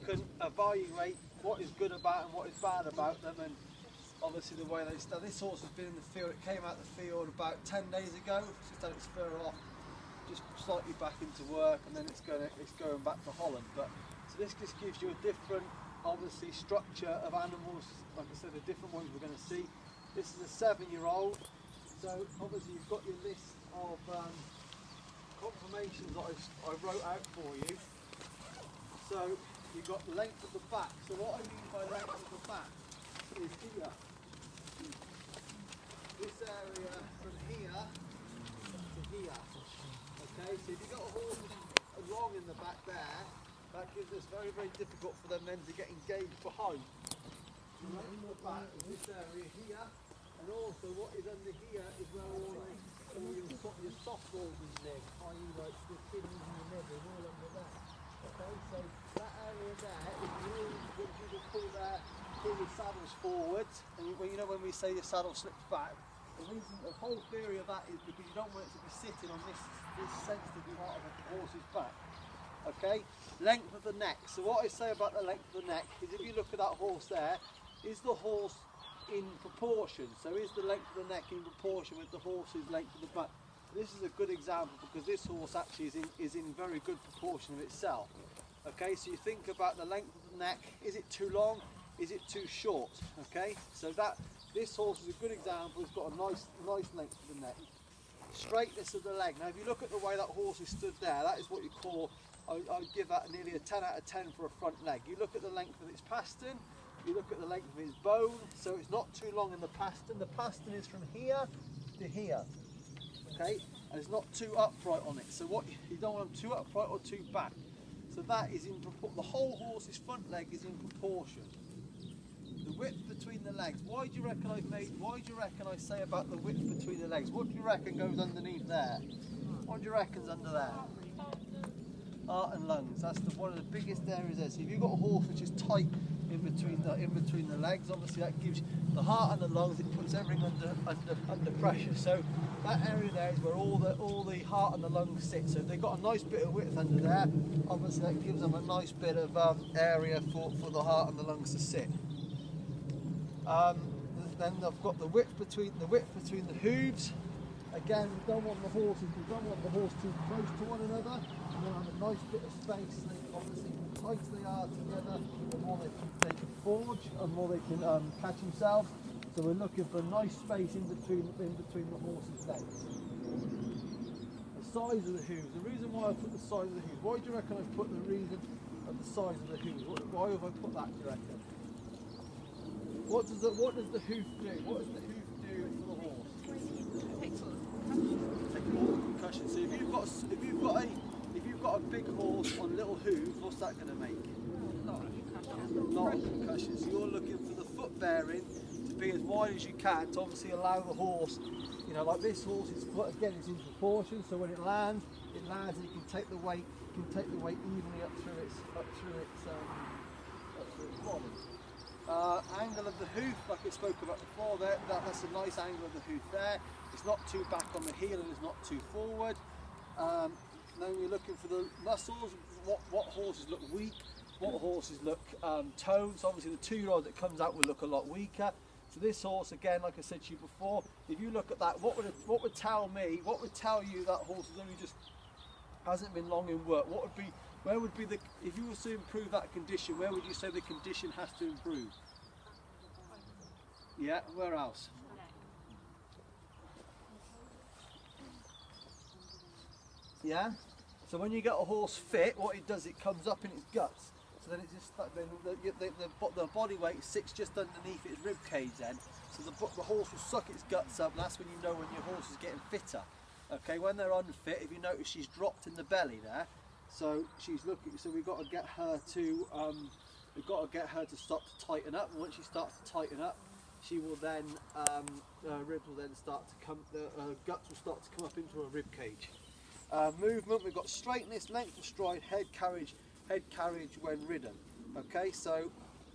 can evaluate what is good about and what is bad about them, and obviously the way they stand. This horse has been in the field. It came out the field about 10 days ago. It's just had its fur off, just slightly back into work, and then it's going back to Holland. But so this just gives you a different, obviously, structure of animals. Like I said, the different ones we're going to see. This is a 7-year-old. So obviously you've got your list of confirmations that I wrote out for you. So you've got the length of the back. So what I mean by length of the back is here. This area from here to here. Okay, so if you've got a horse long in the back there, that gives us very, very difficult for them then to get engaged behind. The length of the back is this area here, and also what is under here is where all your soft balls live, i.e. like the kidneys and the liver, all under there. Okay, so that area there is really what you would pull your saddles forwards, and when we say your saddle slips back, the whole theory of that is because you don't want it to be sitting on this sensitive part of the horse's back. Okay, length of the neck. So what I say about the length of the neck is, if you look at that horse there, is the horse in proportion? So is the length of the neck in proportion with the horse's length of the back? This is a good example because this horse actually is in very good proportion of itself. Okay, so you think about the length of the neck. Is it too long? Is it too short? Okay, so this horse is a good example. It's got a nice length of the neck. Straightness of the leg. Now if you look at the way that horse is stood there, that is what you call, I give that nearly a 10 out of 10 for a front leg. You look at the length of its pastern, you look at the length of his bone, so it's not too long in the pastern. The pastern is from here to here. Okay, and it's not too upright on it. So what you don't want them too upright or too back. So that is in proportion. The whole horse's front leg is in proportion. The width between the legs. Why do you reckon I say about the width between the legs? What do you reckon goes underneath there? What do you reckon's under there? Heart and lungs. That's one of the biggest areas there. So if you've got a horse which is tight in between the legs, obviously that gives the heart and the lungs. It puts everything under pressure. So that area there is where all the heart and the lungs sit. So they've got a nice bit of width under there. Obviously that gives them a nice bit of area for the heart and the lungs to sit. Then I've got the width between the hooves. Again, we don't want the horse too close to one another. We want to have a nice bit of space. Obviously, the tighter they are together, the more they can forge, and the more they can catch themselves. So we're looking for a nice space in between the horse's legs. The size of the hooves. The reason why I put the size of the hooves. Why do you reckon I put the reason of the size of the hooves? Why have I put that, do you reckon? What does the hoof do? What does the hoof do to the horse? Take all the concussion. So if you've got a big horse on little hooves, what's that going to make? A lot of concussion. So you're looking for the foot bearing to be as wide as you can to obviously allow the horse. Like this horse's foot again is in proportion. So when it lands and you can take the weight evenly up through its body. Angle of the hoof, like I spoke about before, that's a nice angle of the hoof there. It's not too back on the heel and it's not too forward. Then we're looking for the muscles. What horses look weak, what horses look toned. So obviously the 2-year-old that comes out will look a lot weaker. So this horse, again, like I said to you before, if you look at that, what would tell you that horse is only just hasn't been long in work? Where would be if you were to improve that condition, where would you say the condition has to improve? Yeah, where else? Yeah? So when you get a horse fit, what it does, it comes up in its guts. So then it's just the body weight sits just underneath its rib cage then. So the horse will suck its guts up, and that's when you know when your horse is getting fitter. Okay, when they're unfit, if you notice she's dropped in the belly there. So she's looking. So we've got to get her to start to tighten up. And once she starts to tighten up, she will then ribs will then start to come. The guts will start to come up into her rib cage. Movement. We've got straightness, length of stride, head carriage when ridden. Okay. So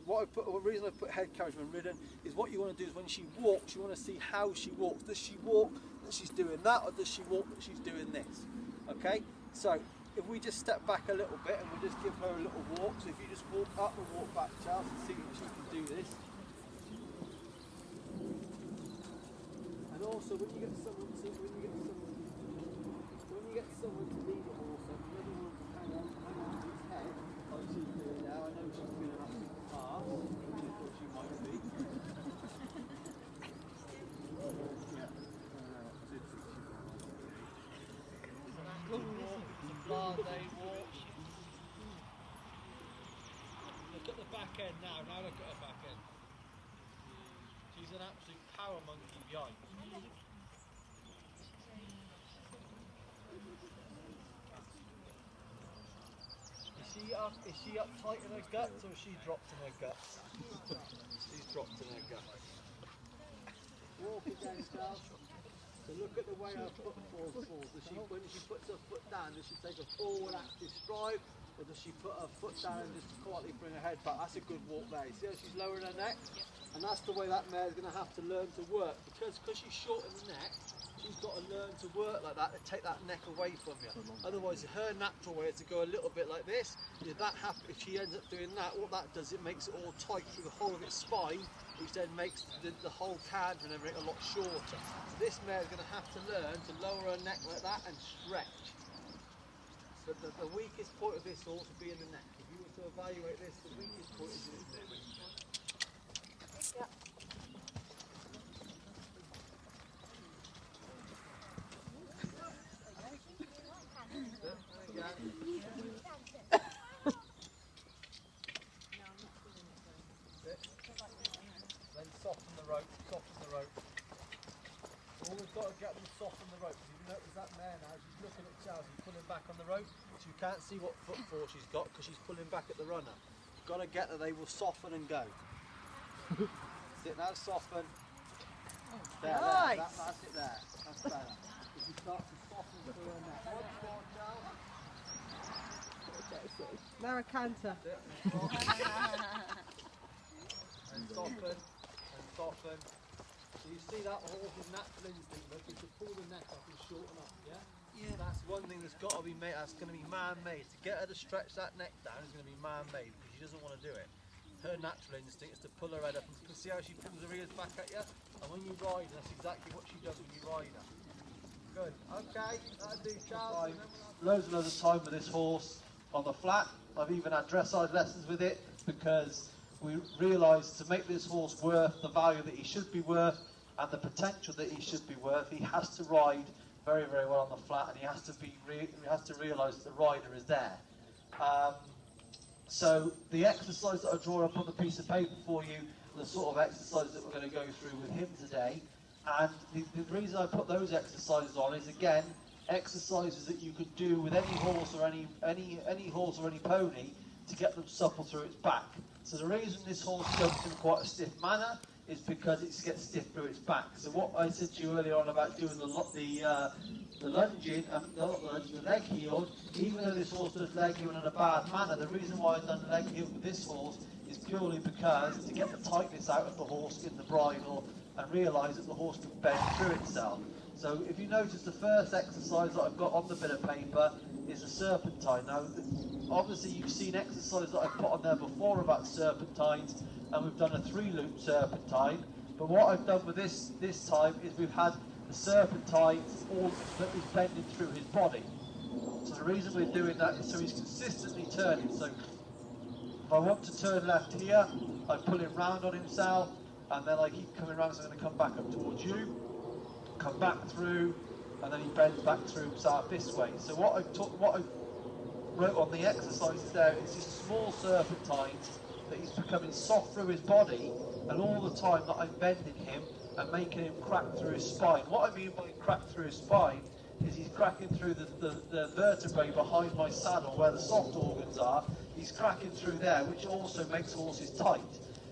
the reason I put head carriage when ridden is what you want to do is when she walks, you want to see how she walks. Does she walk that she's doing that, or does she walk that she's doing this? Okay. So if we just step back a little bit and we'll just give her a little walk. So if you just walk up and walk back, Charles, and see if she can do this. And also when you get someone to lead a horse, another one to hang on to its head, like she's doing now. I know she's been an absolute pass, which I thought she might be. Look at the back end now. Now look at her back end. She's an absolute power monkey behind. Is she uptight in her guts, or is she dropped in her guts? She's dropped in her guts. Walk again, Charles. So look at the way her foot falls. When she puts her foot down, does she take a forward active stride, or does she put her foot down and just quietly bring her head back? That's a good walk there. You see how she's lowering her neck? And that's the way that mare's going to have to learn to work. Because she's short in the neck, she's got to learn to work like that to take that neck away from you. Otherwise, her natural way is to go a little bit like this. If she ends up doing that, what that does, it makes it all tight through the whole of its spine, which then makes the whole canter and everything a lot shorter. So this mare is going to have to learn to lower her neck like that and stretch. So the weakest point of this horse would be in the neck. If you were to evaluate this, the weakest point is in its neck. Yeah. Then soften the rope. All we've got to get them to soften the rope. If you notice that mare now, she's looking at Charles and pulling back on the rope, so you can't see what foot force she's got because she's pulling back at the runner. You've got to get that they will soften and go. Sit now, soften. There, Nice. that's it there. That's better. If you start to soften through her neck. Once more, Charles. Now a canter. And soften, and soften. So you see that horse's natural instinct, look, is to pull the neck up and shorten up, yeah? Yeah. That's one thing that's got to be made, that's going to be man-made. To get her to stretch that neck down is going to be man-made because she doesn't want to do it. Her natural instinct is to pull her head up, and you can see how she pulls her ears back at you? And when you ride her, that's exactly what she does when you ride her. Good. Okay, that'll do, Charles. Loads and loads of time with this horse on the flat. I've even had dressage lessons with it because we realised to make this horse worth the value that he should be worth and the potential that he should be worth, he has to ride very, very well on the flat, and he has to realise that the rider is there. So the exercise that I draw up on the piece of paper for you, the sort of exercise that we're going to go through with him today, and the reason I put those exercises on is, again, exercises that you could do with any horse or any horse or any pony to get them supple through its back. So the reason this horse jumps in quite a stiff manner is because it gets stiff through its back. So what I said to you earlier on about doing the lunging, the leg heel, even though this horse does leg heel in a bad manner, the reason why I've done the leg heel with this horse is purely because to get the tightness out of the horse in the bridle and realise that the horse can bend through itself. So if you notice, the first exercise that I've got on the bit of paper is a serpentine. Now, obviously you've seen exercises that I've put on there before about serpentines, and we've done a 3-loop serpentine. But what I've done with this time is we've had the serpentine all that is bending through his body. So the reason we're doing that is so he's consistently turning. So if I want to turn left here, I pull him round on himself, and then I keep coming round, so I'm going to come back up towards you, come back through, and then he bends back through himself this way. So what I wrote on the exercises there is just small serpentines that he's becoming soft through his body, and all the time that I'm bending him and making him crack through his spine. What I mean by crack through his spine is he's cracking through the vertebrae behind my saddle where the soft organs are. He's cracking through there, which also makes horses tight.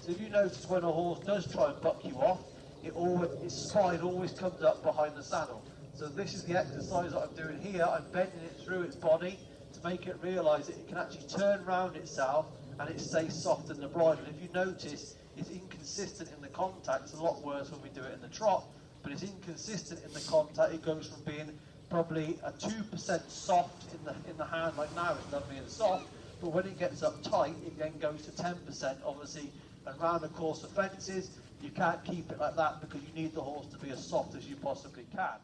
So if you notice, when a horse does try and buck you off, its spine always comes up behind the saddle. So this is the exercise that I'm doing here. I'm bending it through its body to make it realise that it can actually turn round itself and it stays soft in the bridle. If you notice, it's inconsistent in the contact. It's a lot worse when we do it in the trot, but it's inconsistent in the contact. It goes from being probably a 2% soft in the hand. Like now it's lovely and soft, but when it gets up tight, it then goes to 10%, obviously. And round the course of fences, you can't keep it like that because you need the horse to be as soft as you possibly can.